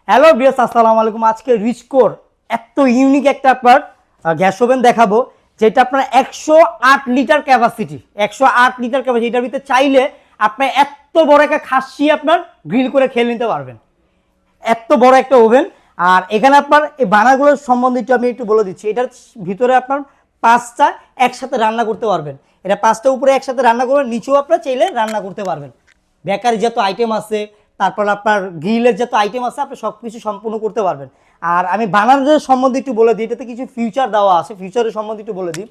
Hello বিয়াস, আসসালামু আলাইকুম। আজকে রিচকোর এত ইউনিক একটা আপনার গ্যাস ওভেন দেখাবো, যেটা আপনার 108 লিটার ক্যাপাসিটি। 108 লিটার ক্যাপাসিটি, এটার ভিতরে চাইলে আপনি এত বড় একটা খাসি আপনার গ্রিল করে খেয়ে নিতে পারবেন। এত বড় একটা ওভেন। আর এখানে আপনার এই বানাগুলোর সম্বন্ধে আমি একটু বলে দিচ্ছি। এটার ভিতরে আপনার 5টা একসাথে রান্না করতে পারবেন। এটা 5টা উপরে একসাথে রান্না করবেন, নিচেও আপনার চাইলে রান্না করতে পারবেন। বেকারি যত আইটেম আছে, তারপর আপনার গ্রিলের যত আইটেম আছে, আপনি সব কিছু সম্পূর্ণ করতে পারবেন। আর আমি বানারের সম্বন্ধে একটু বলে দিই, এটাতে কিছু ফিউচার দেওয়া আছে, ফিউচারের সম্বন্ধে একটু বলে দিই।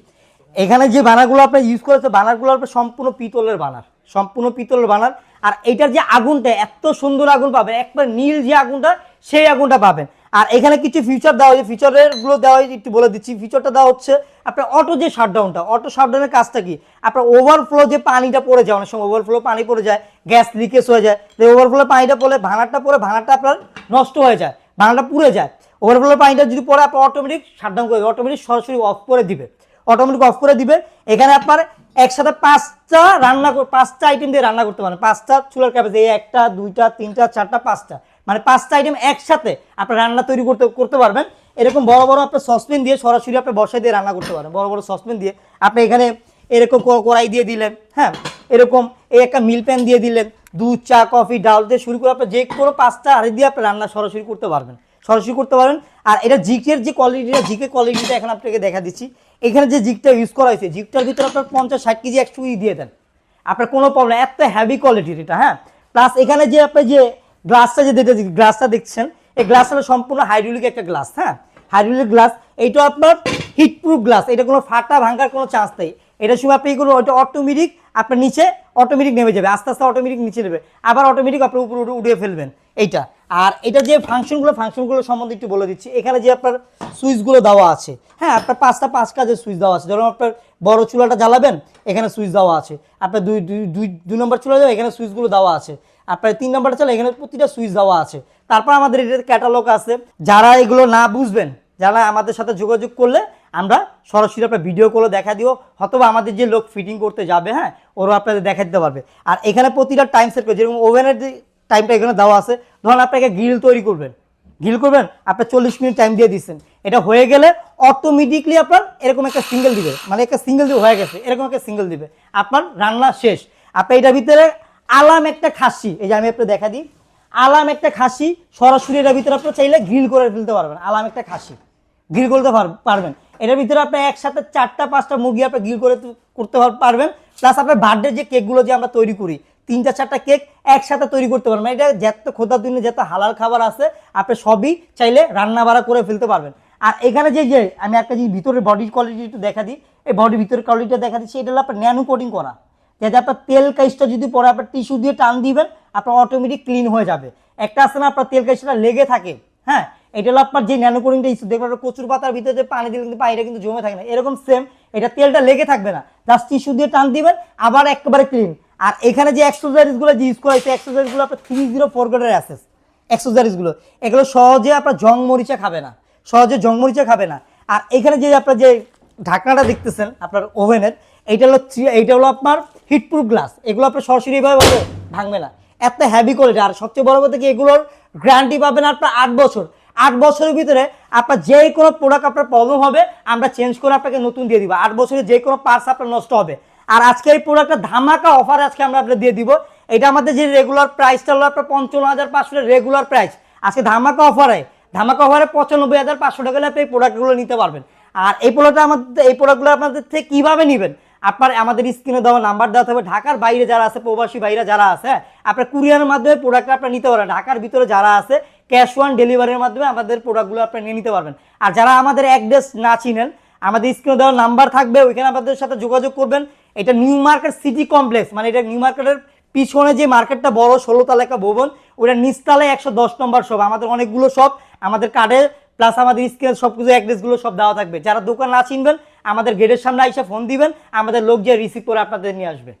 এখানে যে বানারগুলো আপনার ইউজ করেছে, বানারগুলো আপনার সম্পূর্ণ পিতলের বানার, সম্পূর্ণ পিতলের বানার। আর এইটার যে আগুনটা, এত সুন্দর আগুন পাবেন, একবার নীল যে আগুনটা, সেই আগুনটা পাবেন। আর এখানে কিছু ফিচার দেওয়া হয়েছে, ফিচারগুলো দেওয়া হয়েছে একটু বলে দিচ্ছি। ফিচারটা দেওয়া হচ্ছে আপনার অটো যে শাটডাউনটা, অটো শাটডাউনের কাজটা কি, আপনার ওভারফ্লো যে পানিটা পড়ে যায়, অনেক সময় ওভারফ্লো পানি পড়ে যায়, গ্যাস লিকেজ হয়ে যায়, যে ওভারফ্লো পানিটা পড়লে ভাঙাটা পড়ে, ভাঙাটা আপনার নষ্ট হয়ে যায়, ভাঙাটা পুড়ে যায়। ওভারফ্লো পানিটা যদি পড়ে, আপনার অটোমেটিক শাটডাউন করে, অটোমেটিক সরাসরি অফ করে দিবে, অটোমেটিক অফ করে দিবে। এখানে আপনার একসাথে 5টা আইটেম দিয়ে রান্না করতে পারেন। 5টা চুলার ক্যাপাসিটি, 1টা 2টা 3টা 4টা 5টা, মানে 5টা আইটেম একসাথে আপনার রান্না তৈরি করতে পারবেন। এরকম বড় বড় আপনার সসপ্যান দিয়ে সরাসরি আপনি বসাই দিয়ে রান্না করতে পারেন। বড় বড় সসপ্যান দিয়ে আপনি এখানে এরকম কড়াই দিয়ে দিলেন, হ্যাঁ, এরকম এই একটা মিল প্যান দিয়ে দিলেন, দুধ চা কফি ডাল দিয়ে শুরু করে আপনি যে কোনো 5টা আড়ি দিয়ে আপনি রান্না সরাসরি করতে পারবেন, সরাসরি করতে পারেন। আর এটা জিকের যে কোয়ালিটিটা, জিকের কোয়ালিটিটা এখন আপনাকে দেখা দিচ্ছি। এখানে যে জিকটা ইউজ করা হয়েছে, জিকটার ভিতরে আপনার 50-60 কেজি 100 কেজি দিয়ে দেন, আপনার কোনো প্রবলেম, এত হেভি কোয়ালিটির এটা, হ্যাঁ। প্লাস এখানে যে আপনি যে গ্লাসটা দেখছেন, এই গ্লাসটা সম্পূর্ণ হাইড্রোলিক একটা গ্লাস, হ্যাঁ, হাইড্রোলিক গ্লাস। এইটা আপনার হিটপ্রুফ গ্লাস, এটা কোনো ফাটা ভাঙার কোনো চান্স নেই। এটার সময় আপনি এগুলো ওইটা অটোমেটিক আপনার নিচে অটোমেটিক নেমে যাবে, আস্তে আস্তে অটোমেটিক নিচে নেবে, আবার অটোমেটিক আপনার উপরে উঠিয়ে ফেলবেন এইটা। আর এটা যে ফাংশনগুলো সম্বন্ধে একটু বলে দিচ্ছি। এখানে যে আপনার সুইচগুলো দেওয়া আছে, হ্যাঁ, আপনার 5 কাজের সুইচ দেওয়া আছে। ধরুন আপনার বড় চুলাটা জ্বালাবেন, এখানে সুইচ দেওয়া আছে। আপনার দুই নম্বর চুলা যাবে, এখানে সুইচগুলো দেওয়া আছে। আপনার 3 নম্বরটা চালে, এখানে প্রতিটা সুইচ দেওয়া আছে। তারপর আমাদের এটার ক্যাটালগ আছে। যারা এগুলো না বুঝবেন, যারা আমাদের সাথে যোগাযোগ করলে আমরা সরাসরি আপনার ভিডিও কলে দেখা দিও, অথবা আমাদের যে লোক ফিটিং করতে যাবে, হ্যাঁ, ওরা আপনাদের দেখা দিতে পারবে। আর এখানে প্রতিটা টাইম সেট করে, যেরকম ওভেনের যে টাইমটা এখানে দেওয়া আছে, ধরুন আপনাকে গ্রিল তৈরি করবেন, আপনার 40 মিনিট টাইম দিয়ে দিচ্ছেন, এটা হয়ে গেলে অটোমেটিকলি আপনার এরকম একটা সিঙ্গেল দিবে, মানে একটা সিঙ্গেল দিয়ে হয়ে গেছে, এরকম একটা সিঙ্গেল দিবে, আপনার রান্না শেষ। আপনার এটার ভিতরে আলাম একটা খাসি, এই যে আমি আপনার দেখা দিই, আলাম একটা খাসি সরাসরি এটার ভিতরে আপনার চাইলে গ্রিল করে ফেলতে পারবেন। আলাম একটা খাসি গ্রিল করতে পারবেন। এটার ভিতরে আপনি একসাথে 4টা-5টা মুরগি আপনি গ্রিল করতে পারবেন। প্লাস আপনার বার্থডে যে কেকগুলো যে আমরা তৈরি করি, 3টা-4টা কেক একসাথে তৈরি করতে পারবেন। এটা যত খোদার দিনে যত হালাল খাবার আছে, আপনি সবই চাইলে রান্না বাড়া করে ফেলতে পারবেন। আর এখানে যে আমি একটা যে ভিতরে বডির কোয়ালিটি একটু দেখা দিই, এই বডির ভিতরের কোয়ালিটিটা দেখা দিচ্ছি। এটা হলো আপনার ন্যানো কোটিং করা, যাতে আপনার তেল কাইসটা যদি পরে আপনার টিস্যু দিয়ে টান দিবেন, আপনার অটোমেটিক ক্লিন হয়ে যাবে। একটা আছে না আপনার তেল কাইসটা লেগে থাকে, হ্যাঁ, এটা হলো আপনার যে ন্যানো কোটিংটা ইস্যু, দেখবেন কচুর পাতার ভিতরে যে পানি দিলে কিন্তু পানিটা কিন্তু জমে থাকে না, এরকম সেম এটা তেলটা লেগে থাকবে না, জাস্ট টিস্যু দিয়ে টান দিবেন, আবার একেবারে ক্লিন। আর এখানে যে অ্যাক্সেসরিজগুলো যে ইউজ করা হয়েছে, অ্যাক্সেসরিজগুলো আপনার 304 গ্রেডের অ্যাসেস অ্যাক্সেসরিজগুলো, এগুলো সহজে আপনার জং মরিচা খাবে না। আর এখানে যে আপনার যে ঢাকনাটা দেখতেছেন আপনার ওভেনের, এইটা হলো আপনার হিটপ্রুফ গ্লাস। এগুলো আপনার সরাসরি ভাবে ভাঙবে না, এত হেভি কোয়ালিটি। আর সবচেয়ে বড় কথা কি, এগুলোর গ্যারান্টি পাবেন আপনার 8 বছর। 8 বছরের ভিতরে আপনার যে কোনো প্রোডাক্ট আপনার প্রবলেম হবে, আমরা চেঞ্জ করে আপনাকে নতুন দিয়ে দিব। 8 বছরে যে কোনো পার্টস আপনার নষ্ট হবে। আর আজকে এই প্রোডাক্টটা ধামাকা অফার আজকে আমরা আপনাকে দিয়ে দিব। এটা আমাদের যে রেগুলার প্রাইসটা হলো আপনার 55,500 রেগুলার প্রাইস, আজকে ধামাকা অফারে 95,500 টাকা আপনি এই প্রোডাক্টগুলো নিতে পারবেন। আর এই প্রোডাক্টগুলো আপনাদের থেকে কীভাবে নেবেন, আপনার আমাদের স্ক্রিনে দেওয়া নাম্বার দেওয়া থাকবে। ঢাকার বাইরে যারা আছে, প্রবাসী ভাইরা যারা আছে, আপনার কুরিয়ারের মাধ্যমে প্রোডাক্ট আপনার নিতে পারবেন। ঢাকার ভিতরে যারা আছে, ক্যাশ অন ডেলিভারির মাধ্যমে আমাদের প্রোডাক্টগুলো আপনি নিয়ে নিতে পারবেন। আর যারা আমাদের অ্যাড্রেস না চিনেন, আমাদের স্ক্রিনে দেওয়া নাম্বার থাকবে, ওইখানে আমাদের সাথে যোগাযোগ করবেন। এটা নিউ মার্কেট সিটি কমপ্লেক্স, মানে এটা নিউ মার্কেটের পিছনে যে মার্কেটটা বড় 16 তলা একটা ভবন, ওটা নিচতলায় 110 নম্বর শপ। আমাদের অনেকগুলো শপ আমাদের কার্ডে প্লাস আমাদের স্ক্রিনে সব কিছু অ্যাড্রেসগুলো সব দেওয়া থাকবে। যারা দোকান না চিনবেন, আমাদের গেটের সামনে এসে ফোন দিবেন, আমাদের লোক যে রিসিভ করে আপনাদের নিয়ে আসবে।